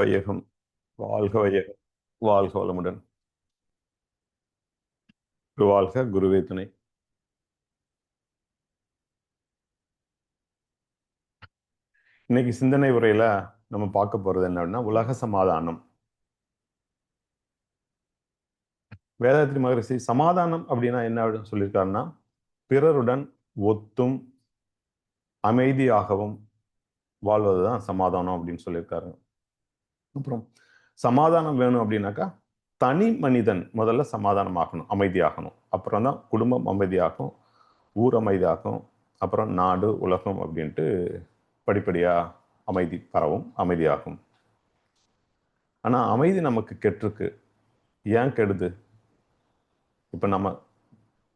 வையகம், வாழ்க வையகம், வாழ்க வளமுடன். வாழ்க, குருவே துணை. இன்னைக்கு சிந்தனை உரையில நம்ம பார்க்க போறது என்னன்னா, உலக சமாதானம். வேதாத்ரி மகரிஷி சமாதானம் அப்படின்னா என்ன அப்படின்னு சொல்லியிருக்காருன்னா, பிறருடன் ஒத்தும் அமைதியாகவும் வாழ்வதுதான் சமாதானம் அப்படின்னு சொல்லியிருக்காரு. அப்புறம் சமாதானம் வேணும் அப்படின்னாக்கா, தனி மனிதன் முதல்ல சமாதானம் ஆகணும், அமைதியாகணும். அப்புறம் தான் குடும்பம் அமைதியாகும், ஊர் அமைதியாகும், அப்புறம் நாடு, உலகம் அப்படின்ட்டு படிப்படியா அமைதி பரவும், அமைதியாகும். ஆனா அமைதி நமக்கு கெட்டிருக்கு. ஏன் கெடுது? இப்ப நம்ம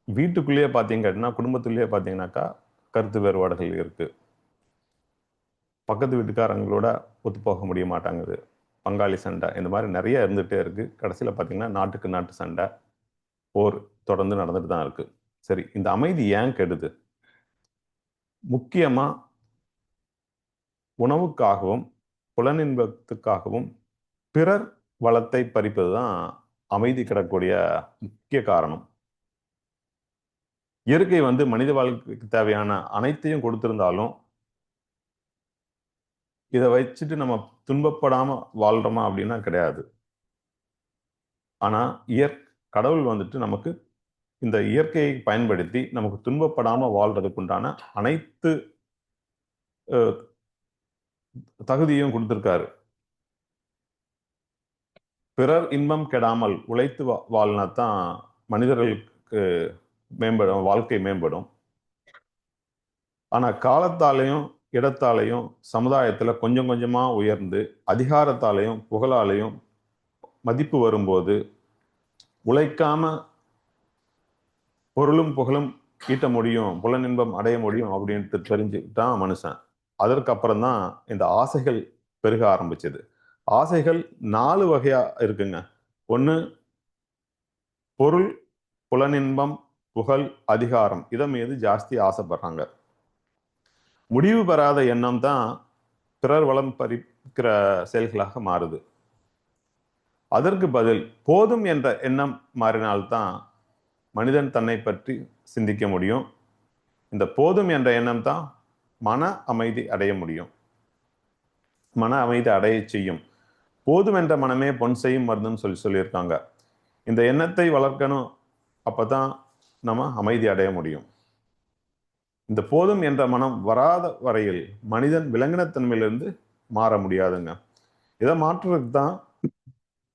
வீட்டுக்குள்ளேயே பார்த்தீங்கன்னா, குடும்பத்துக்குள்ளேயே பார்த்தீங்கன்னாக்கா கருத்து வேறுபாடுகள் இருக்கு. பக்கத்து வீட்டுக்காரங்களோட ஒத்து போக முடிய மாட்டாங்குது. பங்காளி சண்டை, இந்த மாதிரி நிறைய இருந்துகிட்டே இருக்கு. கடைசியில் பார்த்தீங்கன்னா நாட்டுக்கு நாட்டு சண்டை, போர் தொடர்ந்து நடந்துட்டு தான் இருக்கு. சரி, இந்த அமைதி ஏன் கெடுது? முக்கியமா உணவுக்காகவும் புலனின்பத்துக்காகவும் பிறர் வளத்தை பறிப்பது தான் அமைதி கிடக்கூடிய முக்கிய காரணம். இயற்கை மனித வாழ்க்கைக்கு தேவையான அனைத்தையும் கொடுத்திருந்தாலும், இதை வச்சுட்டு நம்ம துன்பப்படாம வாழ்றோமா அப்படின்னா கிடையாது. ஆனா கடவுள் நமக்கு இந்த இயற்கையை பயன்படுத்தி நமக்கு துன்பப்படாம வாழ்றதுக்கு உண்டான அனைத்து தகுதியும் கொடுத்திருக்காரு. பிறர் இன்பம் கெடாமல் உழைத்து வாழ்னா தான் மனிதர்களுக்கு மேம்படும், வாழ்க்கை மேம்படும். ஆனா காலத்தாலையும் இடத்தாலையும் சமுதாயத்துல கொஞ்சம் கொஞ்சமா உயர்ந்து அதிகாரத்தாலையும் புகழாலையும் மதிப்பு வரும்போது உழைக்காம பொருளும் புகழும் ஈட்ட முடியும், புலனின்பம் அடைய முடியும் அப்படின்ட்டு தெரிஞ்சுக்கிட்டான் மனுஷன். அதற்கு அப்புறம் தான் இந்த ஆசைகள் பெருக ஆரம்பிச்சது. ஆசைகள் 4 வகையா இருக்குங்க. ஒண்ணு பொருள், புலனின்பம், புகழ், அதிகாரம். இதை மீது ஜாஸ்தி ஆசைப்படுறாங்க. முடிவு பெறாத எண்ணம் தான் பிறர் வளம் பறிக்கிற செயல்களாக மாறுது. அதற்கு பதில் போதும் என்ற எண்ணம் மாறினால்தான் மனிதன் தன்னை பற்றி சிந்திக்க முடியும். இந்த போதும் என்ற எண்ணம் தான் மன அமைதி அடைய முடியும், மன அமைதி அடைய செய்யும். போதும் என்ற மனமே பொன் செய்யும் மருந்துன்னு சொல்லியிருக்காங்க. இந்த எண்ணத்தை வளர்க்கணும், அப்பதான் நம்ம அமைதி அடைய முடியும். இந்த போதும் என்ற மனம் வராத வரையில் மனிதன் விலங்கினத்தன்மையிலிருந்து மாற முடியாதுங்க. இதை மாற்றுறதுக்கு தான்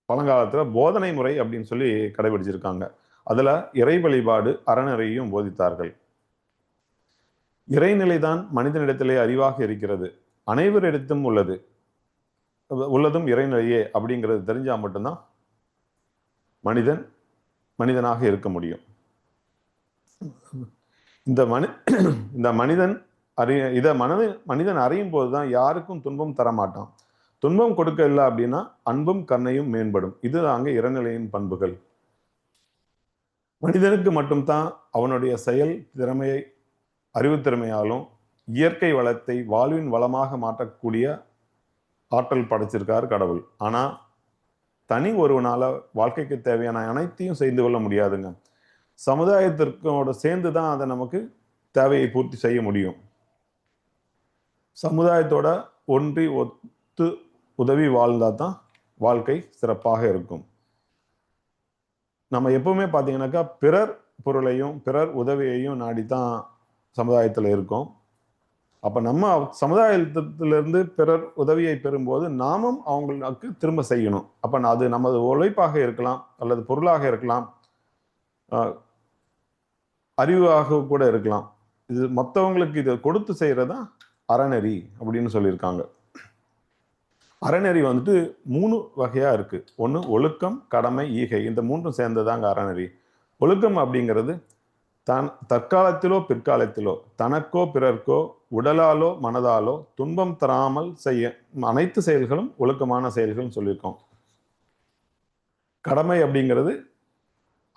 பழங்காலத்துல போதனை முறை அப்படின்னு சொல்லி கடைபிடிச்சிருக்காங்க. அதுல இறை வழிபாடு, அறநெறியையும் போதித்தார்கள். இறைநிலைதான் மனிதனிடத்திலே அறிவாக இருக்கிறது, அனைவரிடத்தும் உள்ளதும் இறைநிலையே அப்படிங்கிறது தெரிஞ்சா மட்டும்தான் மனிதன் மனிதனாக இருக்க முடியும். இந்த மனிதன் மனிதன் அறியும் போதுதான் யாருக்கும் துன்பம் தர மாட்டான். துன்பம் கொடுக்க இல்லை அப்படின்னா அன்பும் கருணையும் மேம்படும். இது அங்கே இறைநிலையின் பண்புகள். மனிதனுக்கு மட்டும்தான் அவனுடைய செயல் திறமையை, அறிவு திறமையாலும் இயற்கை வளத்தை வாழ்வின் வளமாக மாற்றக்கூடிய ஆற்றல் படைச்சிருக்காரு கடவுள். ஆனா தனி ஒருவனால வாழ்க்கைக்கு தேவையான அனைத்தையும் செய்து கொள்ள முடியாதுங்க. சமுதாயத்திற்கோட சேர்ந்துதான் அதை நமக்கு தேவையை பூர்த்தி செய்ய முடியும். சமுதாயத்தோட ஒன்றி ஒத்து உதவி வாழ்ந்தா தான் வாழ்க்கை சிறப்பாக இருக்கும். நம்ம எப்பவுமே பார்த்தீங்கன்னாக்கா பிறர் பொருளையும் பிறர் உதவியையும் நாடித்தான் சமுதாயத்தில் இருக்கோம். அப்ப நம்ம சமுதாயத்திலிருந்து பிறர் உதவியை பெறும்போது நாமும் அவங்களுக்கு திரும்ப செய்யணும். அப்ப அது நமது உழைப்பாக இருக்கலாம், அல்லது பொருளாக இருக்கலாம், அறிவாக கூட இருக்கலாம். இது மற்றவங்களுக்கு இதை கொடுத்து செய்யறதா அறநெறி அப்படின்னு சொல்லியிருக்காங்க. அறநெறி 3 வகையா இருக்கு. ஒன்று ஒழுக்கம், கடமை, ஈகை. இந்த 3ம் சேர்ந்ததாங்க அறநெறி. ஒழுக்கம் அப்படிங்கிறது தற்காலத்திலோ பிற்காலத்திலோ தனக்கோ பிறர்க்கோ உடலாலோ மனதாலோ துன்பம் தராமல் செய்ய அனைத்து செயல்களும் ஒழுக்கமான செயல்கள் சொல்லியிருக்கோம். கடமை அப்படிங்கிறது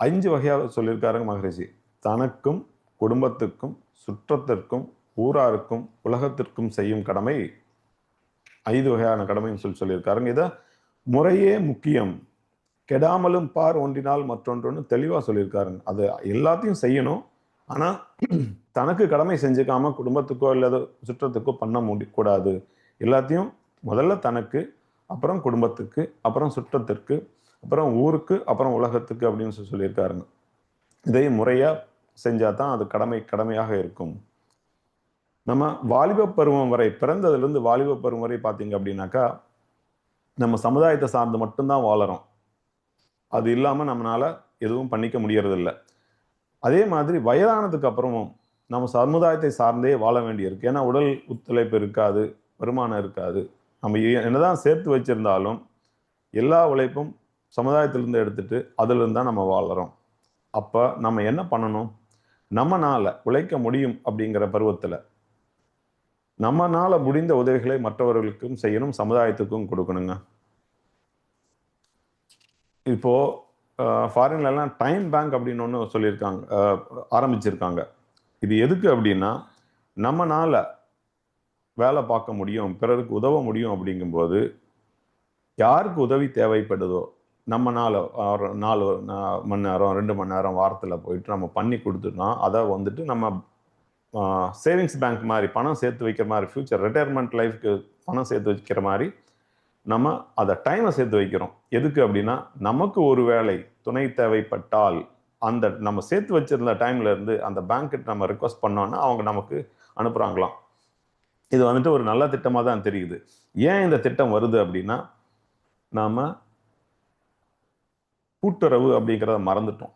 5 வகையாக சொல்லியிருக்காருங்க மகரிஷி. தனக்கும் குடும்பத்துக்கும் சுற்றத்திற்கும் ஊராருக்கும் உலகத்திற்கும் செய்யும் கடமை 5 வகையான கடமைன்னு சொல்லியிருக்காருங்க. இதை முறையே முக்கியம், கெடாமலும் பார் ஒன்றினால் மற்றொன்றுன்னு தெளிவா சொல்லியிருக்காருங்க. அது எல்லாத்தையும் செய்யணும். ஆனா தனக்கு கடமை செஞ்சுக்காம குடும்பத்துக்கோ இல்ல சுற்றத்துக்கோ பண்ண கூடாது. எல்லாத்தையும் முதல்ல தனக்கு, அப்புறம் குடும்பத்துக்கு, அப்புறம் சுற்றத்திற்கு, அப்புறம் ஊருக்கு, அப்புறம் உலகத்துக்கு அப்படின்னு சொல்லியிருக்காருங்க. இதை முறையா செஞ்சாதான் அது கடமையாக இருக்கும். நம்ம வாலிப பருவம் வரை, பிறந்ததுலேருந்து வாலிப பருவம் வரை பார்த்தீங்க அப்படின்னாக்கா, நம்ம சமுதாயத்தை சார்ந்து மட்டும்தான் வாழறோம். அது இல்லாம நம்மளால எதுவும் பண்ணிக்க முடியறது இல்லை. அதே மாதிரி வயதானதுக்கு அப்புறமும் நம்ம சமுதாயத்தை சார்ந்தே வாழ வேண்டியிருக்கு. ஏன்னா உடல் ஒத்துழைப்பு இருக்காது, வருமானம் இருக்காது. நம்ம என்னதான் சேர்த்து வச்சிருந்தாலும் எல்லா உழைப்பும் சமுதாயத்திலிருந்து எடுத்துட்டு அதிலிருந்து தான் நம்ம வாழறோம். அப்ப நம்ம என்ன பண்ணணும்? நம்மனால உழைக்க முடியும் அப்படிங்கிற பருவத்துல நம்மனால முடிந்த உதவிகளை மற்றவர்களுக்கும் செய்யணும், சமுதாயத்துக்கும் கொடுக்கணுங்க. இப்போ ஃபாரின்ல எல்லாம் டைம் பேங்க் அப்படின்னு ஒன்று சொல்லியிருக்காங்க, ஆரம்பிச்சிருக்காங்க. இது எதுக்கு அப்படின்னா, நம்மனால வேலை பார்க்க முடியும், பிறருக்கு உதவ முடியும் அப்படிங்கும்போது யாருக்கு உதவி தேவைப்படுதோ நம்மனால 4 மணி நேரம் 2 மணி நேரம் வாரத்தில் போயிட்டு நம்ம பண்ணி கொடுத்துட்டோம்னா அதை வந்துட்டு நம்ம சேவிங்ஸ் பேங்க் மாதிரி பணம் சேர்த்து வைக்கிற மாதிரி, ஃபியூச்சர் ரிட்டையர்மெண்ட் லைஃப்க்கு பணம் சேர்த்து வைக்கிற மாதிரி நம்ம அதை டைமை சேர்த்து வைக்கிறோம். எதுக்கு அப்படின்னா, நமக்கு ஒரு வேளை துணை தேவைப்பட்டால் அந்த நம்ம சேர்த்து வச்சிருந்த டைம்ல இருந்து அந்த பேங்க்கு நம்ம ரிக்வஸ்ட் பண்ணோம்னா அவங்க நமக்கு அனுப்புறாங்களாம். இது வந்துட்டு ஒரு நல்ல திட்டமாக தான் தெரியுது. ஏன் இந்த திட்டம் வருது அப்படின்னா, நாம கூட்டுறவு அப்படிங்கிறத மறந்துட்டோம்.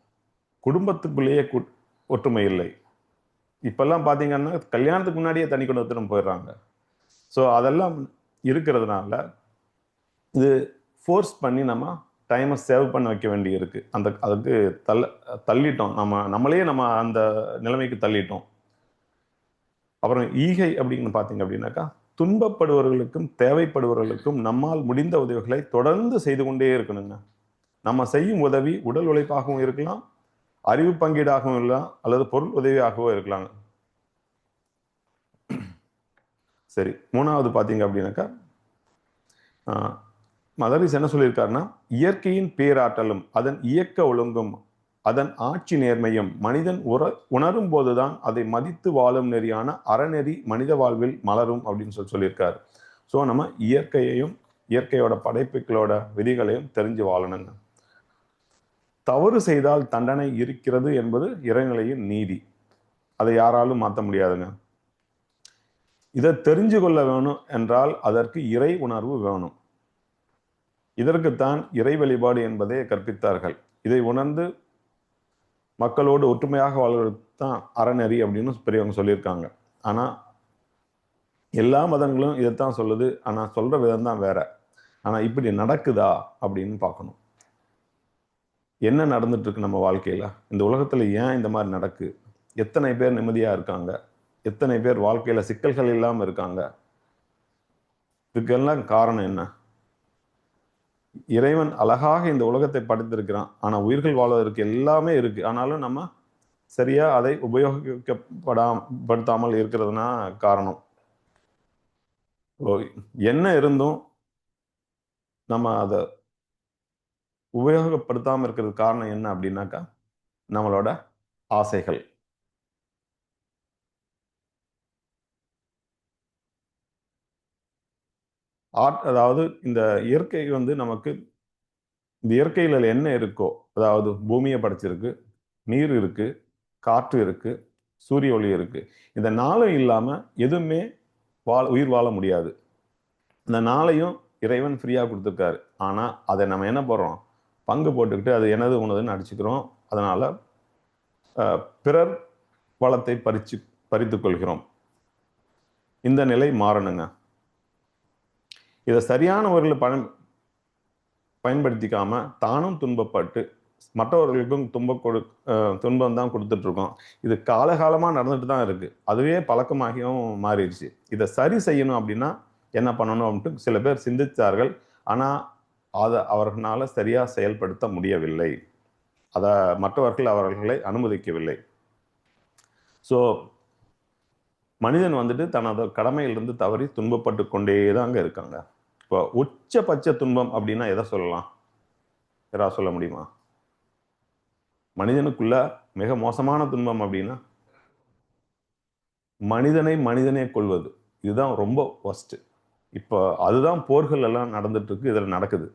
குடும்பத்துக்குள்ளேயே ஒற்றுமை இல்லை. இப்பெல்லாம் பார்த்தீங்கன்னா கல்யாணத்துக்கு முன்னாடியே தனி குடும்பத்திடம் போயிடுறாங்க. ஸோ அதெல்லாம் இருக்கிறதுனால இது ஃபோர்ஸ் பண்ணி நம்ம டைமை சேவ் பண்ண வைக்க வேண்டி இருக்கு. அதுக்கு தள்ளிட்டோம். நம்மளே அந்த நிலைமைக்கு தள்ளிட்டோம். அப்புறம் ஈகை அப்படின்னு பார்த்தீங்க அப்படின்னாக்கா, துன்பப்படுபவர்களுக்கும் தேவைப்படுபவர்களுக்கும் நம்மால் முடிந்த உதவிகளை தொடர்ந்து செய்து கொண்டே இருக்கணுங்க. நம்ம செய்யும் உதவி உடல் உழைப்பாகவும் இருக்கலாம், அறிவு பங்கீடாகவும் இருக்கலாம், அல்லது பொருள் உதவியாகவும் இருக்கலாங்க. சரி, 3வது பார்த்தீங்க அப்படின்னாக்கா, மதரிஸ் என்ன சொல்லியிருக்காருன்னா, இயற்கையின் பேராற்றலும் அதன் இயக்க ஒழுங்கும் அதன் ஆட்சி நேர்மையும் மனிதன் உணரும் போதுதான் அதை மதித்து வாழும் நெறியான அறநெறி மனித வாழ்வில் மலரும் அப்படின்னு சொல்லியிருக்காரு. ஸோ நம்ம இயற்கையையும் இயற்கையோட படைப்புகளோட விதிகளையும் தெரிஞ்சு வாழணுங்க. தவறு செய்தால் தண்டனை இருக்கிறது என்பது இறைநிலையின் நீதி. அதை யாராலும் மாற்ற முடியாதுங்க. இதை தெரிஞ்சு கொள்ள வேணும் என்றால் அதற்கு இறை உணர்வு வேணும். இதற்குத்தான் இறை வழிபாடு என்பதை கற்பித்தார்கள். இதை உணர்ந்து மக்களோடு ஒற்றுமையாக வாழ்வது தான் அறநெறி அப்படின்னு பெரியவங்க சொல்லியிருக்காங்க. ஆனா எல்லா மதங்களும் இதைத்தான் சொல்லுது. ஆனா சொல்ற விதம் தான் வேற. ஆனா இப்படி நடக்குதா அப்படின்னு பார்க்கணும். என்ன நடந்துட்டு இருக்கு நம்ம வாழ்க்கையில? இந்த உலகத்துல ஏன் இந்த மாதிரி நடக்கு? எத்தனை பேர் நிம்மதியா இருக்காங்க? எத்தனை பேர் வாழ்க்கையில சிக்கல்கள் இல்லாம இருக்காங்க? இதுக்கெல்லாம் காரணம் என்ன? இறைவன் அழகாக இந்த உலகத்தை படைத்திருக்கிறான். ஆனா உயிர்கள் வாழ்வதற்கு எல்லாமே இருக்கு. ஆனாலும் நம்ம சரியா அதை உபயோகிக்கப்படுத்தாமல் இருக்கிறதுனா காரணம். என்ன இருந்தும் நம்ம அதை உபயோகப்படுத்தாம இருக்கிறது காரணம் என்ன அப்படின்னாக்கா, நம்மளோட ஆசைகள். அதாவது இந்த இயற்கை நமக்கு இந்த இயற்கையில என்ன இருக்கோ, அதாவது பூமியை படைச்சிருக்கு, நீர் இருக்கு, காற்று இருக்கு, சூரிய ஒளி இருக்கு. இந்த 4ம் இல்லாம எதுவுமே உயிர் வாழ முடியாது. இந்த 4யும் இறைவன் ஃப்ரீயா கொடுத்துருக்காரு. ஆனா அதை நம்ம என்ன பண்றோம்? பங்கு போட்டுக்கிட்டு அது எனது உனதுன்னு அடிச்சுக்கிறோம். அதனால பிறர் வளத்தை பறித்துக் கொள்கிறோம். இந்த நிலை மாறணுங்க. இதை சரியான முறையில் பயன்படுத்திக்காம தானும் துன்பப்பட்டு மற்றவர்களுக்கும் துன்பம் தான் கொடுத்துட்டு இருக்கோம். இது காலகாலமா நடந்துட்டு தான் இருக்கு. அதுவே பழக்கமாகியும் மாறிடுச்சு. இதை சரி செய்யணும் அப்படின்னா என்ன பண்ணணும் அப்படின்ட்டு சில பேர் சிந்தித்தார்கள். ஆனா அதை அவர்களால சரியா செயல்படுத்த முடியவில்லை. அதை மற்றவர்கள் அவர்களை அனுமதிக்கவில்லை. ஸோ மனிதன் வந்துட்டு தனது கடமையிலிருந்து தவறி துன்பப்பட்டு கொண்டே தாங்க இருக்காங்க. இப்போ உச்சபட்ச துன்பம் அப்படின்னா எதை சொல்லலாம்? யாராவது சொல்ல முடியுமா? மனிதனுக்குள்ள மிக மோசமான துன்பம் அப்படின்னா மனிதனே கொல்வது. இதுதான் ரொம்ப ஒஸ்ட். இப்போ அதுதான் போர்கள் எல்லாம் நடந்துட்டு இருக்கு. இதுல நடக்குது.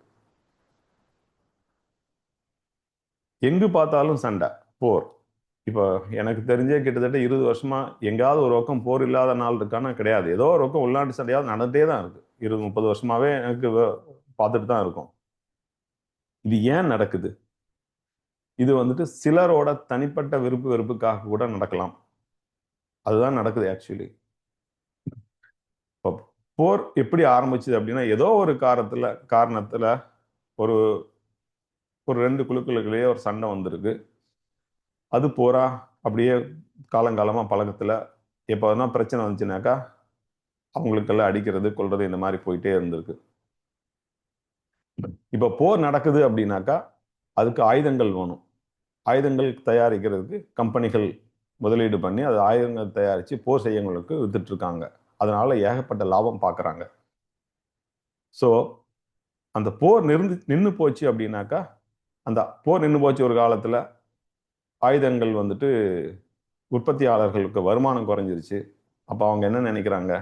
எங்கு பார்த்தாலும் சண்டை, போர். இப்போ எனக்கு தெரிஞ்சே கிட்டத்தட்ட 20 வருஷமா எங்கேயாவது ஒரு பக்கம் போர் இல்லாத நாள் இருக்கான்னா கிடையாது. ஏதோ ஒரு பக்கம் உள்நாட்டு சண்டையாவது நடந்துட்டே தான் இருக்கு. 20, 30 வருஷமாவே எனக்கு பார்த்துட்டு தான் இருக்கும். இது ஏன் நடக்குது? இது வந்துட்டு சிலரோட தனிப்பட்ட விருப்பு வெறுப்புக்காக கூட நடக்கலாம். அதுதான் நடக்குது ஆக்சுவலி. இப்போ போர் எப்படி ஆரம்பிச்சது அப்படின்னா, ஏதோ ஒரு காரணத்துல ஒரு ஒரு 2 குழுக்களுக்குள்ளேயே ஒரு சண்டை வந்திருக்கு. அது போரா அப்படியே காலங்காலமா பழக்கத்துல எப்போ வேணா பிரச்சனை வந்துச்சுனாக்கா அவங்களுக்கெல்லாம் அடிக்கிறது, கொல்றது இந்த மாதிரி போயிட்டே இருந்திருக்கு. இப்போ போர் நடக்குது அப்படின்னாக்கா அதுக்கு ஆயுதங்கள் வேணும். ஆயுதங்கள் தயாரிக்கிறதுக்கு கம்பெனிகள் முதலீடு பண்ணி அது ஆயுதங்கள் தயாரித்து போர் செய்யங்களுக்கு வித்துட்டு இருக்காங்க. அதனால ஏகப்பட்ட லாபம் பார்க்குறாங்க. ஸோ அந்த போர் நின்று போச்சு அப்படின்னாக்கா அந்த போர் நின்று போச்சு ஒரு காலத்தில் ஆயுதங்கள் வந்துட்டு உற்பத்தியாளர்களுக்கு வருமானம் குறைஞ்சிருச்சு. அப்போ அவங்க என்ன நினைக்கிறாங்க?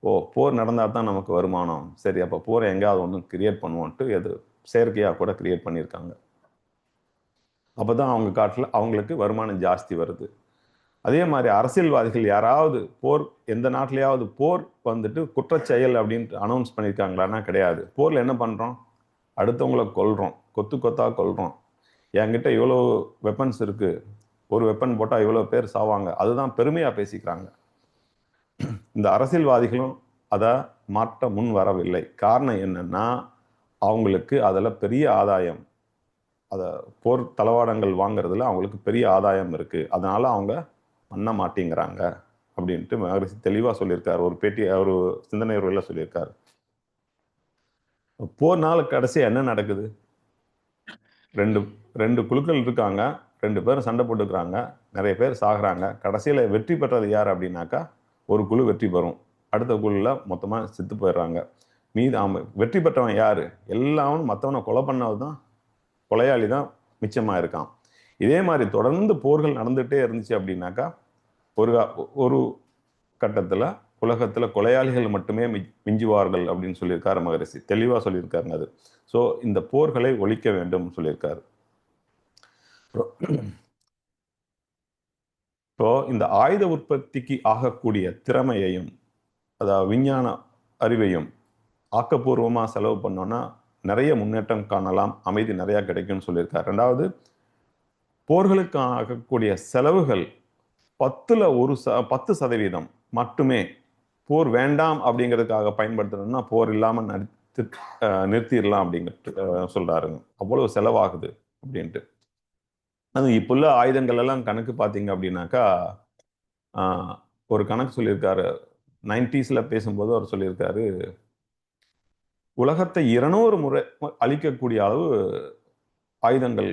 ஓ, போர் நடந்தால் தான் நமக்கு வருமானம். சரி, அப்போ போரை எங்கேயாவது ஒன்று கிரியேட் பண்ணுவோன்ட்டு எது செயற்கையாக கூட கிரியேட் பண்ணியிருக்காங்க. அப்போ தான் அவங்க காட்டில் அவங்களுக்கு வருமானம் ஜாஸ்தி வருது. அதே மாதிரி அரசியல்வாதிகள் யாராவது போர் எந்த நாட்டிலேயாவது போர் வந்துட்டு குற்றச்செயல் அப்படின்ட்டு அனௌன்ஸ் பண்ணியிருக்காங்களான்னா கிடையாது. போரில் என்ன பண்ணுறோம்? அடுத்தவங்களை கொல்றோம், கொத்து கொத்தா கொல்றோம். என்கிட்ட இவ்வளோ வெப்பன்ஸ் இருக்கு, ஒரு வெப்பன் போட்டால் இவ்வளோ பேர் சாவாங்க, அதுதான் பெருமையாக பேசிக்கிறாங்க. இந்த அரசியல்வாதிகளும் அதை மாற்ற முன் வரவில்லை. காரணம் என்னன்னா அவங்களுக்கு அதில் பெரிய ஆதாயம், அதை போர் தளவாடங்கள் வாங்குறதுல அவங்களுக்கு பெரிய ஆதாயம் இருக்கு. அதனால அவங்க பண்ண மாட்டேங்கிறாங்க அப்படின்ட்டு மகரிஷி தெளிவாக சொல்லியிருக்காரு. ஒரு பேட்டி, ஒரு சிந்தனை உரையில சொல்லியிருக்காரு. போர்னால கடைசி என்ன நடக்குது? ரெண்டு ரெண்டு குழுக்கள் இருக்காங்க, 2 பேரும் சண்டை போட்டுக்கிறாங்க, நிறைய பேர் சாகுறாங்க. கடைசியில் வெற்றி பெற்றது யார் அப்படின்னாக்கா ஒரு குழு வெற்றி பெறும், அடுத்த குழுவில் மொத்தமாக செத்து போயிடுறாங்க. வெற்றி பெற்றவன் யாரு? எல்லாரும் மற்றவனை கொலை பண்ணது தான், கொலையாளி தான் மிச்சமாக இருக்கான். இதே மாதிரி தொடர்ந்து போர்கள் நடந்துகிட்டே இருந்துச்சு அப்படின்னாக்கா ஒரு ஒரு கட்டத்தில் உலகத்தில் கொலையாளிகள் மட்டுமே மிஞ்சுவார்கள் அப்படின்னு சொல்லியிருக்காரு மகரிஷி. தெளிவாக சொல்லியிருக்காருங்க அது. ஸோ இந்த போர்களை ஒழிக்க வேண்டும் சொல்லியிருக்காரு. இப்போ இந்த ஆயுத உற்பத்திக்கு ஆகக்கூடிய திறமையையும், அதாவது விஞ்ஞான அறிவையும் ஆக்கப்பூர்வமாக செலவு பண்ணோன்னா நிறைய முன்னேற்றம் காணலாம், அமைதி நிறையா கிடைக்கும்னு சொல்லியிருக்காரு. ரெண்டாவது, போர்களுக்கு ஆகக்கூடிய செலவுகள் 10% மட்டுமே போர் வேண்டாம் அப்படிங்கிறதுக்காக பயன்படுத்தணும்னா போர் இல்லாமல் நிறுத்திடலாம் அப்படிங்கிட்டு சொல்றாருங்க. அவ்வளவு செலவாகுது அப்படின்ட்டு. அது இப்புள்ள ஆயுதங்கள் எல்லாம் கணக்கு பார்த்தீங்க அப்படின்னாக்கா ஒரு கணக்கு சொல்லியிருக்காரு. 90s பேசும்போது அவர் சொல்லியிருக்காரு, உலகத்தை 200 முறை அழிக்கக்கூடிய அளவு ஆயுதங்கள்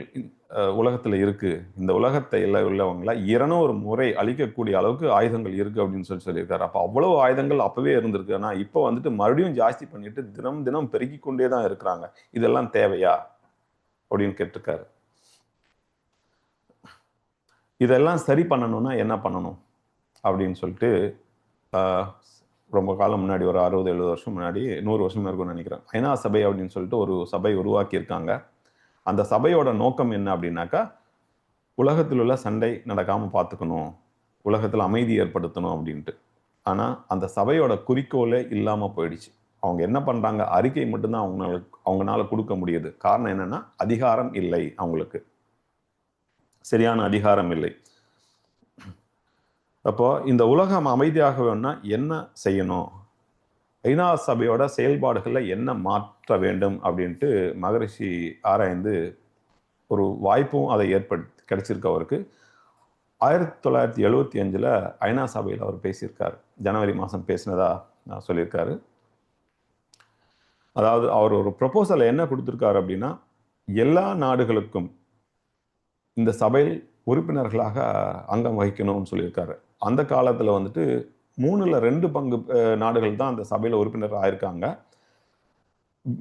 உலகத்துல இருக்கு. இந்த உலகத்தை உள்ளவங்களை 200 முறை அழிக்கக்கூடிய அளவுக்கு ஆயுதங்கள் இருக்கு அப்படின்னு சொல்லியிருக்காரு. அப்போ அவ்வளவு ஆயுதங்கள் அப்பவே இருந்திருக்கு. ஆனா இப்போ வந்துட்டு மறுபடியும் ஜாஸ்தி பண்ணிட்டு தினம் தினம் பெருக்கி கொண்டே தான் இருக்கிறாங்க. இதெல்லாம் தேவையா அப்படின்னு கேட்டிருக்காரு. இதெல்லாம் சரி பண்ணணும்னா என்ன பண்ணணும் அப்படின்னு சொல்லிட்டு ரொம்ப காலம் முன்னாடி, ஒரு 60-70 வருஷம் முன்னாடி, 100 வருஷம் இருக்கும்னு நினைக்கிறேன், ஐநா சபை அப்படின்னு சொல்லிட்டு ஒரு சபை உருவாக்கியிருக்காங்க. அந்த சபையோட நோக்கம் என்ன அப்படின்னாக்கா, உலகத்தில் உள்ள சண்டை நடக்காமல் பார்த்துக்கணும், உலகத்தில் அமைதி ஏற்படுத்தணும் அப்படின்ட்டு. ஆனால் அந்த சபையோட குறிக்கோளே இல்லாமல் போயிடுச்சு. அவங்க என்ன பண்ணுறாங்க? அறிக்கை மட்டும்தான் அவங்களால கொடுக்க முடியுது. காரணம் என்னன்னா, அதிகாரம் இல்லை, அவங்களுக்கு சரியான அதிகாரம் இல்லை. அப்போ இந்த உலகம் அமைதியாக வேணும்னா என்ன செய்யணும்? ஐநா சபையோட செயல்பாடுகளில் என்ன மாற்ற வேண்டும் அப்படின்ட்டு மகரிஷி ஆராய்ந்து ஒரு வாய்ப்பும் அதை கிடைச்சிருக்கு அவருக்கு. 1975 ஐநா சபையில் அவர் பேசியிருக்காரு. ஜனவரி மாதம் பேசினதா சொல்லியிருக்காரு. அதாவது அவர் ஒரு ப்ரொபோசலை என்ன கொடுத்துருக்காரு அப்படின்னா, எல்லா நாடுகளுக்கும் இந்த சபையில் உறுப்பினர்களாக அங்கம் வகிக்கணும்னு சொல்லியிருக்காரு. அந்த காலத்தில் வந்துட்டு 2 பங்கு நாடுகள் தான் அந்த சபையில உறுப்பினர் ஆயிருக்காங்க.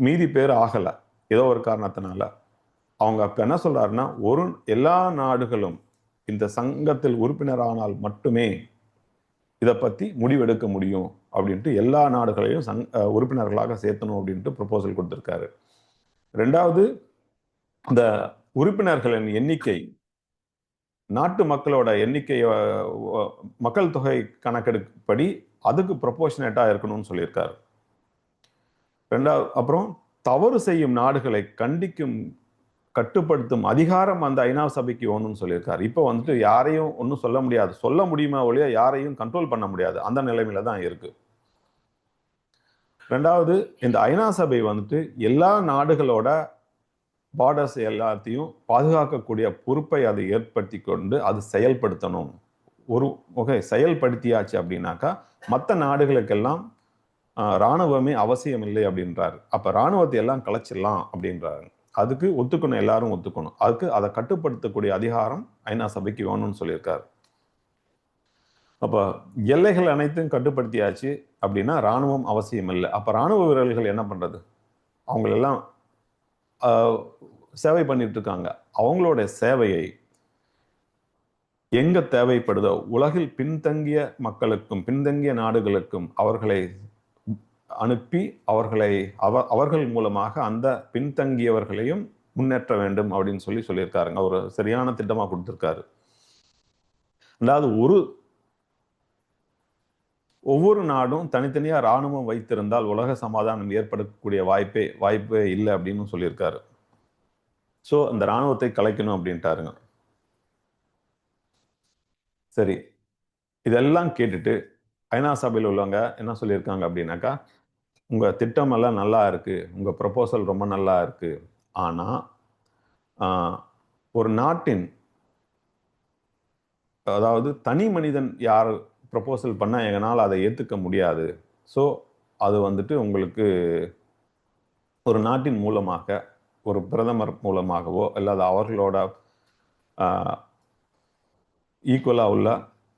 மீதி பேர் ஆகல. ஏதோ ஒரு காரணத்தினால. அவங்க அப்ப என்ன சொல்றாருன்னா, எல்லா நாடுகளும் இந்த சங்கத்தில் உறுப்பினரானால் மட்டுமே இதை பத்தி முடிவெடுக்க முடியும் அப்படின்ட்டு எல்லா நாடுகளையும் உறுப்பினர்களாக சேர்த்தணும் அப்படின்ட்டு ப்ரொபோசல் கொடுத்திருக்காரு. 2வது, இந்த உறுப்பினர்களின் எண்ணிக்கை நாட்டு மக்களோட எண்ணிக்கை மக்கள் தொகை கணக்கெடுப்படி அதுக்கு ப்ரொபோர்ஷனேட்டா இருக்கணும்னு சொல்லியிருக்காரு. 2வது, அப்புறம் தவறு செய்யும் நாடுகளை கட்டுப்படுத்தும் அதிகாரம் அந்த ஐநா சபைக்கு வேணும்னு சொல்லியிருக்காரு. இப்போ வந்துட்டு யாரையும் ஒன்றும் சொல்ல முடியாது. சொல்ல முடியுமா ஒழிய யாரையும் கண்ட்ரோல் பண்ண முடியாது. அந்த நிலைமையில தான் இருக்கு. 2வது, இந்த ஐநா சபை வந்துட்டு எல்லா நாடுகளோட பார்டர்ஸ் எல்லாத்தையும் பாதுகாக்கக்கூடிய பொறுப்பை அதை ஏற்படுத்தி கொண்டு அது செயல்படுத்தணும். ஒரு வகை செயல்படுத்தியாச்சு அப்படின்னாக்கா மற்ற நாடுகளுக்கெல்லாம் இராணுவமே அவசியம் இல்லை அப்படின்றாரு. அப்ப இராணுவத்தை எல்லாம் கலைச்சிடலாம் அப்படின்றாரு. அதுக்கு ஒத்துக்கணும், எல்லாரும் ஒத்துக்கணும். அதுக்கு அதை கட்டுப்படுத்தக்கூடிய அதிகாரம் ஐநா சபைக்கு வேணும்னு சொல்லியிருக்காரு. அப்ப எல்லைகள் அனைத்தையும் கட்டுப்படுத்தியாச்சு அப்படின்னா இராணுவம் அவசியம் இல்லை. அப்ப இராணுவ வீரர்கள் என்ன பண்றது? அவங்களெல்லாம் சேவை பண்ணிட்டு இருக்காங்க. அவங்களோட சேவையை எங்க தேவைப்படுதோ உலகில் பின்தங்கிய மக்களுக்கும் பின்தங்கிய நாடுகளுக்கும் அவர்களை அனுப்பி அவர்கள் மூலமாக அந்த பின்தங்கியவர்களையும் முன்னேற்ற வேண்டும் அப்படின்னு சொல்லியிருக்காருங்க. ஒரு சரியான திட்டமா கொடுத்திருக்காரு. அதாவது ஒவ்வொரு நாடும் தனித்தனியா இராணுவம் வைத்திருந்தால் உலக சமாதானம் ஏற்படக்கூடிய வாய்ப்பே இல்லை அப்படின்னு சொல்லியிருக்காரு. ஸோ அந்த இராணுவத்தை கலைக்கணும் அப்படின்ட்டாருங்க. சரி, இதெல்லாம் கேட்டுட்டு ஐநா சபையில் உள்ளவங்க என்ன சொல்லியிருக்காங்க அப்படின்னாக்கா, உங்க திட்டம் எல்லாம் நல்லா இருக்கு, உங்க ப்ரொபோசல் ரொம்ப நல்லா இருக்கு. ஆனா ஒரு நாட்டின், அதாவது தனி மனிதன் யார் ப்ரொபோசல் பண்ணா எங்களால் அதை ஏற்றுக்க முடியாது. ஸோ அது வந்துட்டு உங்களுக்கு ஒரு நாட்டின் மூலமாக, ஒரு பிரதமர் மூலமாகவோ அல்லது அவர்களோட ஈக்குவலா உள்ள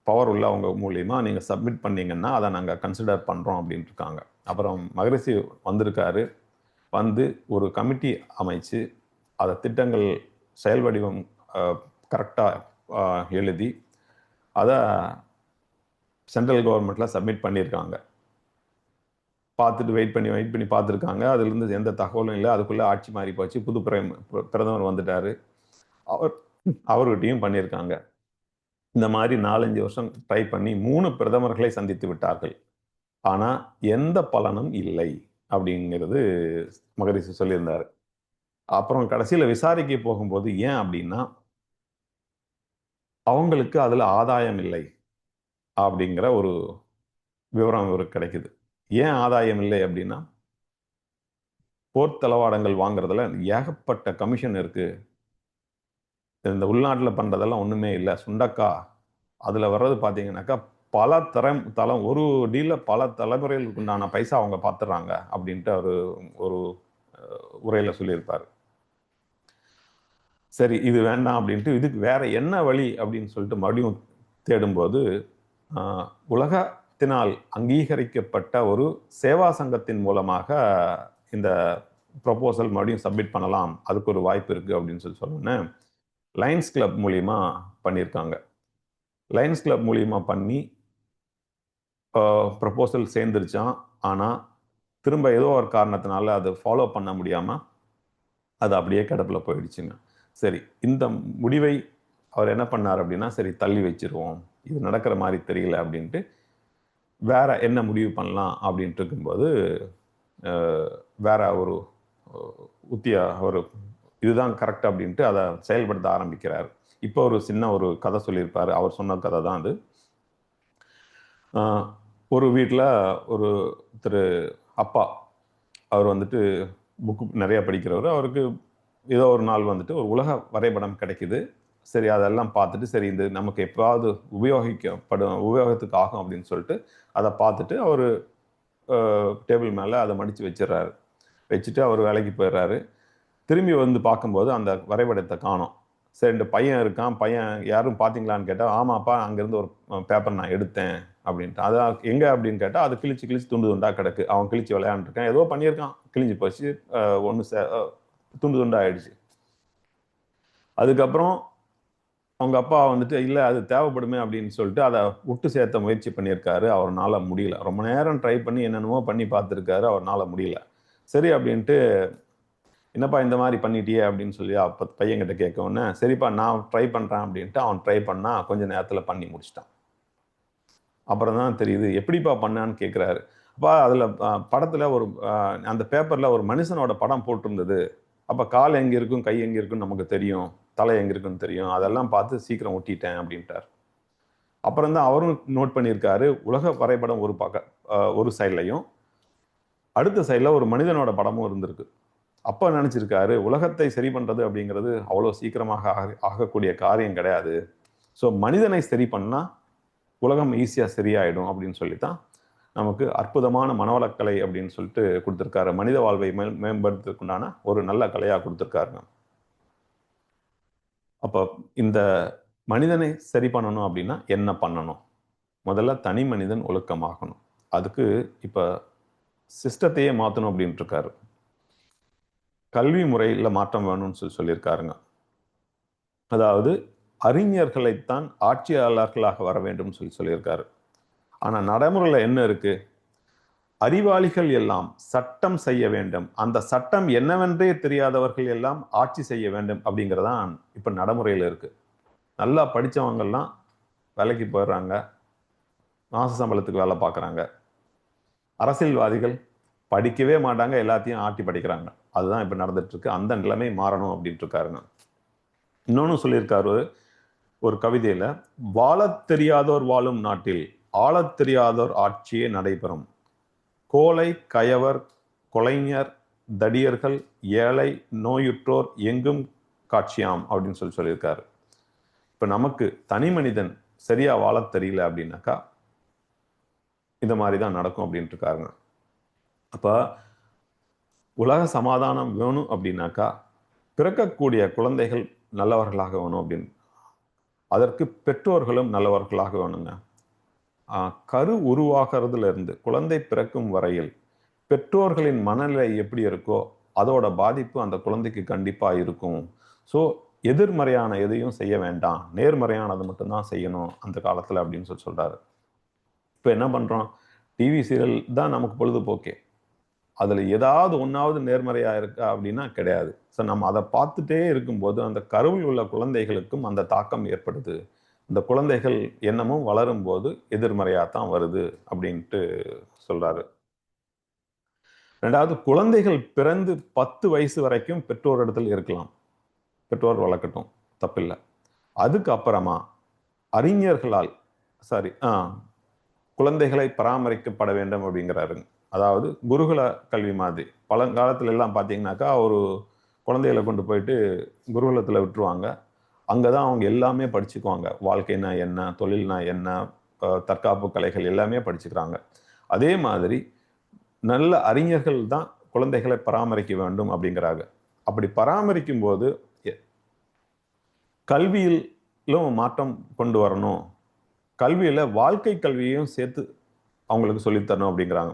பவர் உள்ள அவங்க மூலியமா நீங்க சப்மிட் பண்ணீங்கன்னா அதை நாங்கள் கன்சிடர் பண்றோம் அப்படின்ட்டு இருக்காங்க. அப்புறம் மகரிஷி வந்திருக்காரு. வந்து ஒரு கமிட்டி அமைச்சு அதை திட்டங்கள் செயல் வடிவம் கரெக்டாக எழுதி அதை சென்ட்ரல் கவர்மெண்ட்ல சப்மிட் பண்ணியிருக்காங்க. பார்த்துட்டு வெயிட் பண்ணி பார்த்துருக்காங்க. அதுலேருந்து எந்த தகவலும் இல்லை. அதுக்குள்ளே ஆட்சி மாறி போச்சு. புது பிரதமர் வந்துட்டாரு. அவர்கிட்டையும் பண்ணியிருக்காங்க. இந்த மாதிரி 4-5 வருஷம் ட்ரை பண்ணி 3 பிரதமர்களை சந்தித்து விட்டார்கள். ஆனால் எந்த பலனும் இல்லை அப்படிங்கிறது மகரிஷி சொல்லியிருந்தாரு. அப்புறம் கடைசியில் விசாரிக்க போகும்போது ஏன் அப்படின்னா அவங்களுக்கு அதில் ஆதாயம் இல்லை அப்படிங்கிற ஒரு விவரம் இவருக்கு கிடைக்குது. ஏன் ஆதாயம் இல்லை அப்படின்னா போர் தளவாடங்கள் வாங்குறதுல ஏகப்பட்ட கமிஷன் இருக்கு. இந்த உள்நாட்டில் பண்றதெல்லாம் ஒண்ணுமே இல்லை. சுண்டக்கா அதுல வர்றது பார்த்தீங்கன்னாக்கா பல தளம் ஒரு டீல பல தலைமுறைகளுக்கு உண்டான பைசா அவங்க பார்த்துறாங்க அப்படின்ட்டு அவர் ஒரு உரையில சொல்லியிருப்பாரு. சரி, இது வேண்டாம் அப்படின்ட்டு இதுக்கு வேற என்ன வழி அப்படின்னு சொல்லிட்டு மறுபடியும் தேடும்போது உலகத்தினால் அங்கீகரிக்கப்பட்ட ஒரு சேவா சங்கத்தின் மூலமாக இந்த ப்ரொபோசல் மறுபடியும் சப்மிட் பண்ணலாம், அதுக்கு ஒரு வாய்ப்பு இருக்கு அப்படின்னு சொன்னேன். லயன்ஸ் கிளப் மூலியமா பண்ணியிருக்காங்க. லயன்ஸ் கிளப் மூலியமா பண்ணி ப்ரொபோசல் சேர்ந்துருச்சான். ஆனால் திரும்ப ஏதோ ஒரு காரணத்தினால அதை ஃபாலோ பண்ண முடியாமல் அது அப்படியே கிடப்பில் போயிடுச்சுங்க. சரி, இந்த முடிவை அவர் என்ன பண்ணார் அப்படின்னா, சரி தள்ளி வச்சிருவோம், இது நடக்கிற மாதிரி தெரியல அப்படின்ட்டு வேற என்ன முடிவு பண்ணலாம் அப்படின்ட்டு இருக்கும்போது வேற ஒரு ஒரு இதுதான் கரெக்ட் அப்படின்ட்டு அதை செயல்படுத்த ஆரம்பிக்கிறார். இப்போ ஒரு சின்ன ஒரு கதை சொல்லியிருப்பாரு. அவர் சொன்ன கதை தான் அது. ஒரு வீட்டில் ஒரு அப்பா, அவர் வந்துட்டு புக்கு நிறைய படிக்கிறவர். அவருக்கு ஏதோ ஒரு நாள் வந்துட்டு ஒரு உலக வரைபடம் கிடைக்குது. சரி, அதெல்லாம் பார்த்துட்டு சரி இது நமக்கு எப்போவாவது உபயோகத்துக்கு ஆகும் அப்படின்னு சொல்லிட்டு அதை பார்த்துட்டு அவர் டேபிள் மேலே அதை மடித்து வச்சிடறாரு. வச்சுட்டு அவர் வேலைக்கு போயிடுறாரு. திரும்பி வந்து பார்க்கும்போது அந்த வரைபடத்தை காணோம். சரி, இந்த பையன் இருக்கான், பையன் யாரும் பார்த்தீங்களான்னு கேட்டால், ஆமாப்பா அங்கேருந்து ஒரு பேப்பர் நான் எடுத்தேன் அப்படின்ட்டு. அதான் எங்கே அப்படின்னு கேட்டால், அது கிழிச்சு கிழிச்சு துண்டு துண்டாக கிடக்கு. அவன் கிழிச்சு விளையாண்டுருக்கான், ஏதோ பண்ணியிருக்கான், கிழிஞ்சு போச்சு, ஒன்று துண்டு துண்டாக ஆயிடுச்சு. அதுக்கப்புறம் அவங்க அப்பா வந்துட்டு இல்லை அது தேவைப்படுமே அப்படின்னு சொல்லிட்டு அதை விட்டு சேர்த்த முயற்சி பண்ணியிருக்காரு. அவரால் முடியல. ரொம்ப நேரம் ட்ரை பண்ணி என்னென்னமோ பண்ணி பார்த்துருக்காரு, அவரால் முடியல. சரி அப்படின்ட்டு, என்னப்பா இந்த மாதிரி பண்ணிட்டியே அப்படின்னு சொல்லி அப்போ பையன்கிட்ட கேட்கவுடனே, சரிப்பா நான் ட்ரை பண்ணுறேன் அப்படின்ட்டு அவன் ட்ரை பண்ணால் கொஞ்சம் நேரத்தில் பண்ணி முடிச்சிட்டான். அப்புறம் தான் தெரியுது, எப்படிப்பா பண்ணான்னு கேட்குறாரு. அப்பா அதில் படத்தில் ஒரு அந்த பேப்பரில் ஒரு மனுஷனோட படம் போட்டிருந்தது. அப்போ கால் எங்கே இருக்கும், கை எங்கே இருக்குன்னு நமக்கு தெரியும், தலை எங்கே இருக்குன்னு தெரியும், அதெல்லாம் பார்த்து சீக்கிரம் ஒட்டிட்டேன் அப்படின்ட்டார். அப்புறம் தான் அவரும் நோட் பண்ணியிருக்காரு, உலக வரைபடம் ஒரு பக்கம் ஒரு சைட்லையும், அடுத்த சைடில் ஒரு மனிதனோட படமும் இருந்திருக்கு. அப்போ நினச்சிருக்காரு, உலகத்தை சரி பண்ணுறது அப்படிங்கிறது அவ்வளோ சீக்கிரமாக ஆகக்கூடிய காரியம் கிடையாது. ஸோ மனிதனை சரி பண்ணால் உலகம் ஈஸியாக சரியாயிடும் அப்படின்னு சொல்லித்தான் நமக்கு அற்புதமான மனவளக்கலை அப்படின்னு சொல்லிட்டு கொடுத்துருக்காரு. மனித வாழ்வை மேம்படுத்துறதுக்குண்டான ஒரு நல்ல கலையாக கொடுத்துருக்காருங்க. அப்போ இந்த மனிதனை சரி பண்ணணும் அப்படின்னா என்ன பண்ணணும்? முதல்ல தனி மனிதன் ஒழுக்கமாகணும். அதுக்கு இப்போ சிஸ்டத்தையே மாற்றணும் அப்படின்ட்டு இருக்காரு. கல்வி முறையில் மாற்றம் வேணும்னு சொல்லியிருக்காருங்க. அதாவது அறிஞர்களைத்தான் ஆட்சியாளர்களாக வர வேண்டும் சொல்லியிருக்காரு. ஆனால் நடைமுறையில் என்ன இருக்கு? அறிவாளிகள் எல்லாம் சட்டம் செய்ய வேண்டும், அந்த சட்டம் என்னவென்றே தெரியாதவர்கள் எல்லாம் ஆட்சி செய்ய வேண்டும் அப்படிங்கிறதான் இப்போ நடைமுறையில் இருக்கு. நல்லா படித்தவங்கெல்லாம் வேலைக்கு போயிடுறாங்க, மாச சம்பளத்துக்கு வேலை பார்க்குறாங்க. அரசியல்வாதிகள் படிக்கவே மாட்டாங்க, எல்லாத்தையும் ஆட்டி படிக்கிறாங்க. அதுதான் இப்போ நடந்துட்டு இருக்கு. அந்த நிலைமை மாறணும் அப்படின்ட்டு இருக்காருங்க. இன்னொன்னு சொல்லியிருக்காரு ஒரு கவிதையில, வாழத் தெரியாதோர் வாழும் நாட்டில் ஆளத் தெரியாதோர் ஆட்சியே நடைபெறும். கோலை, கயவர், கொலைஞர், தடியர்கள், ஏழை, நோயுற்றோர் எங்கும் காட்சியாம் அப்படின்னு சொல்லியிருக்காரு. இப்ப நமக்கு தனி மனிதன் சரியா வாழத் தெரியல அப்படின்னாக்கா இந்த மாதிரிதான் நடக்கும் அப்படின்ட்டு இருக்காருங்க. அப்ப உலக சமாதானம் வேணும் அப்படின்னாக்கா பிறக்கக்கூடிய குழந்தைகள் நல்லவர்களாக வேணும் அப்படின்னு, அதற்கு பெற்றோர்களும் நல்லவர்களாக வேணுங்க. கரு உருவாகிறதுல இருந்து குழந்தை பிறக்கும் வரையில் பெற்றோர்களின் மனநிலை எப்படி இருக்கோ அதோட பாதிப்பு அந்த குழந்தைக்கு கண்டிப்பா இருக்கும். ஸோ எதிர்மறையான எதையும் செய்ய வேண்டாம், நேர்மறையானது மட்டும்தான் செய்யணும் அந்த காலத்துல அப்படின்னு சொல்றாரு. இப்போ என்ன பண்றோம்? டிவி சீரியல் தான் நமக்கு பொழுதுபோக்கே. அதுல ஏதாவது ஒன்றாவது நேர்மறையா இருக்கா அப்படின்னா கிடையாது. ஸோ நம்ம அதை பார்த்துட்டே இருக்கும்போது அந்த கருவில் உள்ள குழந்தைகளுக்கும் அந்த தாக்கம் ஏற்படுது. இந்த குழந்தைகள் எண்ணமும் வளரும் போது எதிர்மறையாக தான் வருது அப்படின்ட்டு சொல்றாரு. ரெண்டாவது, குழந்தைகள் பிறந்து 10 வயசு வரைக்கும் பெற்றோர் இடத்துல இருக்கலாம், பெற்றோர் வளர்க்கட்டும், தப்பில்லை. அதுக்கு அப்புறமா அறிஞர்களால் சாரி குழந்தைகளை பராமரிக்கப்பட வேண்டும் அப்படிங்கிறாருங்க. அதாவது குருகுல கல்வி மாதிரி. பழங்காலத்துல எல்லாம் பார்த்தீங்கன்னாக்கா ஒரு குழந்தைகளை கொண்டு போயிட்டு குருகுலத்தில் விட்டுருவாங்க. அங்கதான் அவங்க எல்லாமே படிச்சுக்குவாங்க. வாழ்க்கைனா என்ன, தொழில்னா என்ன, தற்காப்பு கலைகள் எல்லாமே படிச்சுக்கிறாங்க. அதே மாதிரி நல்ல அறிஞர்கள் தான் குழந்தைகளை பராமரிக்க வேண்டும் அப்படிங்கிறாங்க. அப்படி பராமரிக்கும் போது கல்வியிலும் மாற்றம் கொண்டு வரணும், கல்வியில வாழ்க்கை கல்வியையும் சேர்த்து அவங்களுக்கு சொல்லித்தரணும் அப்படிங்கிறாங்க.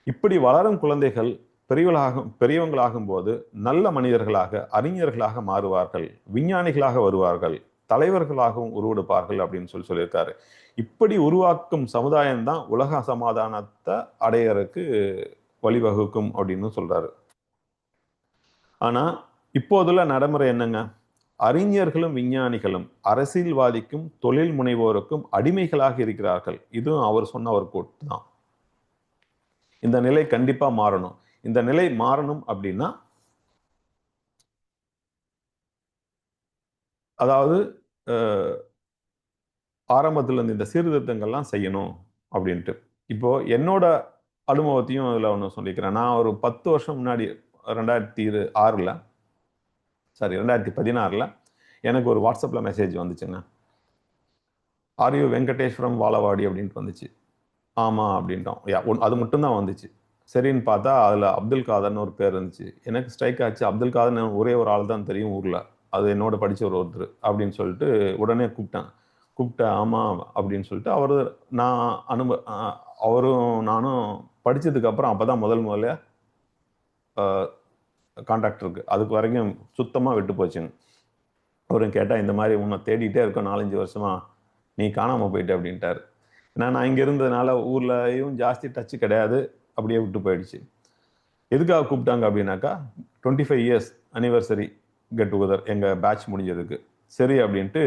இப்படி வளரும் குழந்தைகள் பெரியவங்களாகும் போது நல்ல மனிதர்களாக, அறிஞர்களாக மாறுவார்கள், விஞ்ஞானிகளாக வருவார்கள், தலைவர்களாகவும் உருவெடுப்பார்கள் அப்படின்னு சொல்லியிருக்காரு. இப்படி உருவாக்கும் சமுதாயம் தான் உலக சமாதானத்தை அடையறதுக்கு வழிவகுக்கும் அப்படின்னு சொல்றாரு. ஆனா இப்போதுள்ள நடைமுறை என்னங்க? அறிஞர்களும் விஞ்ஞானிகளும் அரசியல்வாதிக்கும் தொழில் முனைவோருக்கும் அடிமைகளாக இருக்கிறார்கள். இதுவும் அவர் சொன்ன ஒரு கோட் தான். இந்த நிலை கண்டிப்பா மாறணும். இந்த நிலை மாறணும் அப்படின்னா, அதாவது ஆரம்பத்துல இருந்து இந்த சீர்திருத்தங்கள்லாம் செய்யணும் அப்படின்ட்டு. இப்போ என்னோட அனுபவத்தையும் அதுல ஒன்று சொல்லிக்கிறேன். நான் ஒரு 10 வருஷம் முன்னாடி 2006ல் 2016ல் எனக்கு ஒரு வாட்ஸ்அப்ல மெசேஜ் வந்துச்சுங்க. ஆர் யூ வெங்கடேஸ்வரம் வாழவாடி அப்படின்ட்டு வந்துச்சு. ஆமா அப்படின்ட்டோம். அது மட்டும்தான் வந்துச்சு. சரின்னு பார்த்தா அதுல அப்துல் காதர்னு ஒரு பேர் இருந்துச்சு. எனக்கு ஸ்ட்ரைக் ஆச்சு. அப்துல் காதர்னு ஒரே ஒரு ஆள் தான் தெரியும் ஊர்ல. அது என்னோட படிச்ச ஒருத்தர் அப்படின்னு சொல்லிட்டு உடனே கூப்பிட்டேன். ஆமாம் அப்படின்னு சொல்லிட்டு அவரும் நானும் படிச்சதுக்கு அப்புறம் அப்பதான் முதல்ல கான்டாக்ட் இருக்கு. அதுக்கு வரைக்கும் சுத்தமா விட்டு போச்சுங்க. அவரும் கேட்டா இந்த மாதிரி உன்னை தேடிட்டே இருக்கோம் 4-5 வருஷமா, நீ காணாம போயிட்ட அப்படின்ட்டாரு. ஏன்னா நான் இங்க இருந்ததுனால ஊர்லயும் ஜாஸ்தி டச்சு கிடையாது, அப்படியே விட்டு போயிடுச்சு. எதுக்காக கூப்பிட்டாங்க அப்படின்னாக்கா 25 இயர்ஸ் அனிவர்சரி கெட் டுகெதர் எங்க பேட்ச் முடிஞ்சதுக்கு. சரி அப்படின்ட்டு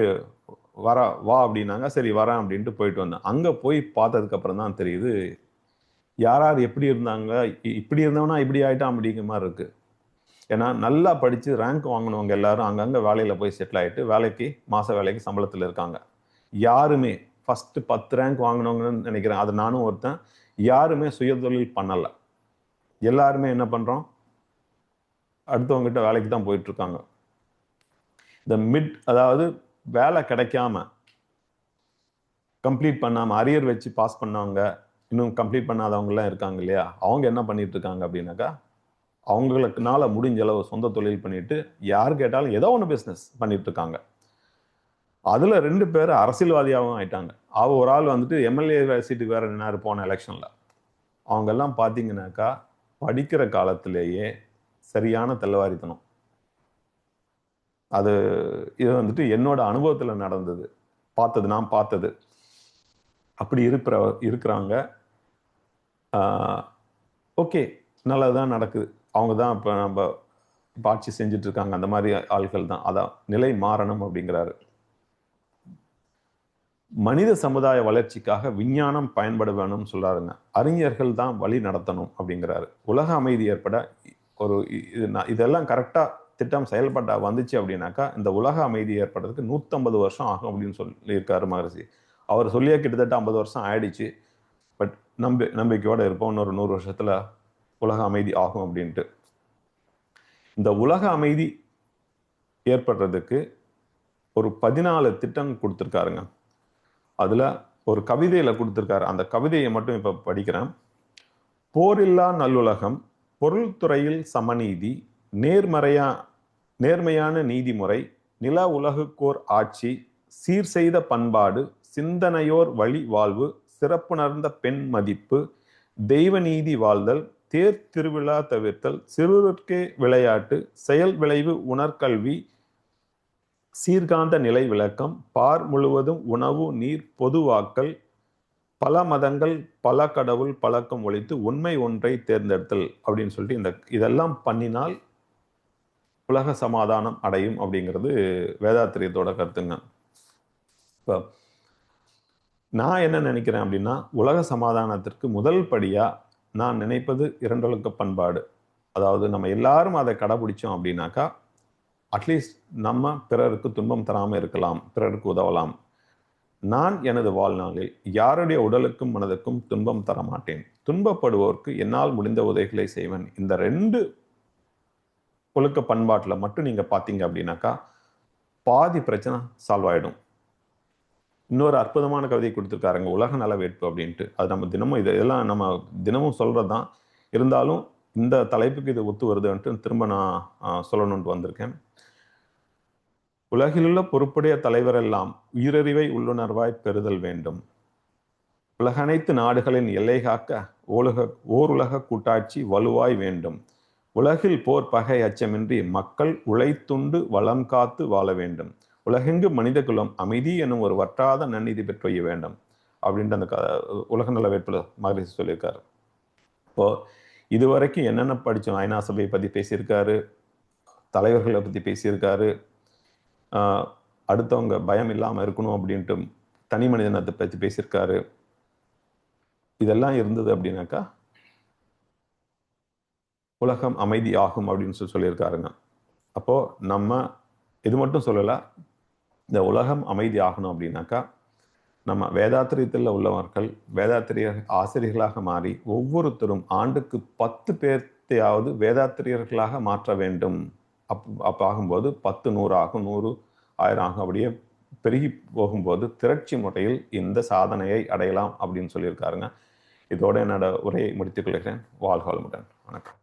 வா அப்படின்னாங்க. சரி வரேன் அப்படின்ட்டு போயிட்டு வந்தேன். அங்க போய் பார்த்ததுக்கு அப்புறம் தான் தெரியுது யார் எப்படி இருந்தாங்க, இப்படி இருந்தவனா இப்படி ஆயிட்டான் அப்படிங்கிற மாதிரி இருக்கு. ஏன்னா நல்லா படிச்சு ரேங்க் வாங்கினவங்க எல்லாரும் அங்கங்க வேலையில போய் செட்டில் ஆயிட்டு மாச வேலைக்கு சம்பளத்தில் இருக்காங்க. யாருமே ஃபர்ஸ்ட் 10 ரேங்க் வாங்கினவங்கன்னு நினைக்கிறேன், அது நானும் ஒருத்தன், யாருமே சுயதொழில் பண்ணல. எல்லாருமே என்ன பண்றோம், அடுத்தவங்ககிட்ட வேலைக்கு தான் போயிட்டு இருக்காங்க. இந்த அதாவது வேலை கிடைக்காம கம்ப்ளீட் பண்ணாம அரியர் வச்சு பாஸ் பண்ணவங்க, இன்னும் கம்ப்ளீட் பண்ணாதவங்க எல்லாம் இருக்காங்க இல்லையா, அவங்க என்ன பண்ணிட்டு இருக்காங்க அப்படின்னாக்கா அவங்களுக்குனால முடிஞ்ச அளவு சொந்த தொழில் பண்ணிட்டு யார் கேட்டாலும் ஏதோ ஒன்று பிஸ்னஸ் பண்ணிட்டு இருக்காங்க. அதுல 2 பேர் அரசியல்வாதியாகவும் ஆயிட்டாங்க. ஒரு ஆள் வந்துட்டு எம்எல்ஏ சீட்டுக்கு வேற நின்னாரு போன எலெக்ஷன்ல. அவங்க எல்லாம் பாத்தீங்கன்னாக்கா படிக்கிற காலத்திலேயே சரியான தெல்லவாரித்தனம். இது வந்துட்டு என்னோட அனுபவத்துல நடந்தது, நான் பார்த்தது. அப்படி இருக்கிறாங்க. ஓகே, நல்லதுதான் நடக்குது. அவங்க தான் இப்போ நம்ம ஆட்சி செஞ்சுட்டு இருக்காங்க. அந்த மாதிரி ஆட்கள் தான். அதான் நிலை மாறணும் அப்படிங்கிறாரு. மனித சமுதாய வளர்ச்சிக்காக விஞ்ஞானம் பயன்பட வேணும்னு சொல்றாருங்க. அறிஞர்கள் தான் வழி நடத்தணும் அப்படிங்கிறாரு. உலக அமைதி ஏற்பட இதெல்லாம் கரெக்டா திட்டம் செயல்பட்ட வந்துச்சு அப்படின்னாக்கா இந்த உலக அமைதி ஏற்படுறதுக்கு 150 வருஷம் ஆகும் அப்படின்னு சொல்லியிருக்காரு மகரிஷி. அவர் சொல்லியே கிட்டத்தட்ட 50 வருஷம் ஆயிடுச்சு. பட் நம்பிக்கையோட இருப்போம், இன்னொரு 100 வருஷத்துல உலக அமைதி ஆகும் அப்படின்ட்டு. இந்த உலக அமைதி ஏற்படுறதுக்கு ஒரு 14 திட்டம் கொடுத்துருக்காருங்க. அதுல ஒரு கவிதையில கொடுத்திருக்காரு. அந்த கவிதையை மட்டும் இப்ப படிக்கிறேன். போரில்லா நல்லுலகம், பொருள்துறையில் சமநீதி, நேர்மையான நீதிமுறை, நில உலகுக்கோர் ஆட்சி, சீர் செய்த பண்பாடு, சிந்தனையோர் வழி வாழ்வு, சிறப்புணர்ந்த பெண் மதிப்பு, தெய்வ நீதி வாழ்தல், தேர் திருவிழா தவிர்த்தல், சிறுவர்க்கே விளையாட்டு, செயல் விளைவு உணர்கல்வி, சீர்காந்த நிலை விளக்கம், பார் முழுவதும் உணவு நீர் பொதுவாக்கல், பல மதங்கள் பல கடவுள் பழக்கம் ஒழித்து உண்மை ஒன்றை தேர்ந்தெடுத்தல் அப்படின்னு சொல்லிட்டு இதெல்லாம் பண்ணினால் உலக சமாதானம் அடையும் அப்படிங்கிறது வேதாத்திரியத்தோட கருத்துங்க. இப்போ நான் என்ன நினைக்கிறேன் அப்படின்னா, உலக சமாதானத்திற்கு முதல் படியா நான் நினைப்பது இரண்டொழுக்க பண்பாடு. அதாவது நம்ம எல்லாரும் அதை கடைபிடிச்சோம் அப்படின்னாக்கா அட்லீஸ்ட் நம்ம பிறருக்கு துன்பம் தராமல் இருக்கலாம், பிறருக்கு உதவலாம். நான் எனது வாழ்நாளில் யாருடைய உடலுக்கும் மனதுக்கும் துன்பம் தர மாட்டேன், துன்பப்படுவோருக்கு என்னால் முடிந்த உதவிகளை செய்வேன். இந்த 2 ஒழுக்க பண்பாட்டில் மட்டும் நீங்க பார்த்தீங்க அப்படின்னாக்கா பாதி பிரச்சனை சால்வ் ஆயிடும். இன்னொரு அற்புதமான கவிதை கொடுத்துருக்காருங்க, உலக நல வேட்பு அப்படின்ட்டு. அது நம்ம தினமும் இதெல்லாம் நம்ம தினமும் சொல்றதுதான், இருந்தாலும் இந்த தலைப்புக்கு இது ஒத்து வருதுன்ட்டு திரும்ப நான் சொல்லணும்னு வந்திருக்கேன். உலகிலுள்ள பொறுப்புடைய தலைவரெல்லாம் உயிரறிவை உள்ளுணர்வாய் பெறுதல் வேண்டும். உலகனைத்து நாடுகளின் எல்லை காக்க ஓருலக கூட்டாட்சி வலுவாய் வேண்டும். உலகில் போர் பகை அச்சமின்றி மக்கள் உழைத்துண்டு வளம் காத்து வாழ வேண்டும். உலகெங்கு மனித குலம் அமைதி எனும் ஒரு வற்றாத நன்னீதி பெற்று வேண்டும் அப்படின்ட்டு அந்த உலக நல வேட்புல மகரிஷி சொல்லியிருக்காரு. இப்போ இதுவரைக்கும் என்னென்ன படித்தோம், ஐநா சபையை பற்றி பேசியிருக்காரு, தலைவர்களை பற்றி பேசியிருக்காரு, அடுத்தவங்க பயம் இல்லாமல் இருக்கணும் அப்படின்ட்டு தனி மனிதனத்தை பற்றி பேசியிருக்காரு. இதெல்லாம் இருந்தது அப்படின்னாக்கா உலகம் அமைதி ஆகும் அப்படின்னு சொல்லியிருக்காருங்க. அப்போ நம்ம இது மட்டும் சொல்லலை, இந்த உலகம் அமைதி ஆகணும் அப்படின்னாக்கா நம்ம வேதாத்திரியத்தில் உள்ளவர்கள் வேதாத்திரிய ஆசிரியர்களாக மாறி ஒவ்வொருத்தரும் ஆண்டுக்கு 10 பேர்த்தையாவது வேதாத்திரியர்களாக மாற்ற வேண்டும். அப்போ ஆகும்போது 10 100 ஆகும், 100 1000 ஆகும். அப்படியே பெருகி போகும்போது திரட்சி முறையில் இந்த சாதனையை அடையலாம் அப்படின்னு சொல்லியிருக்காருங்க. இதோட என்னோட உரையை முடித்துக் கொள்கிறேன். வாழ்க வளமுடன். வணக்கம்.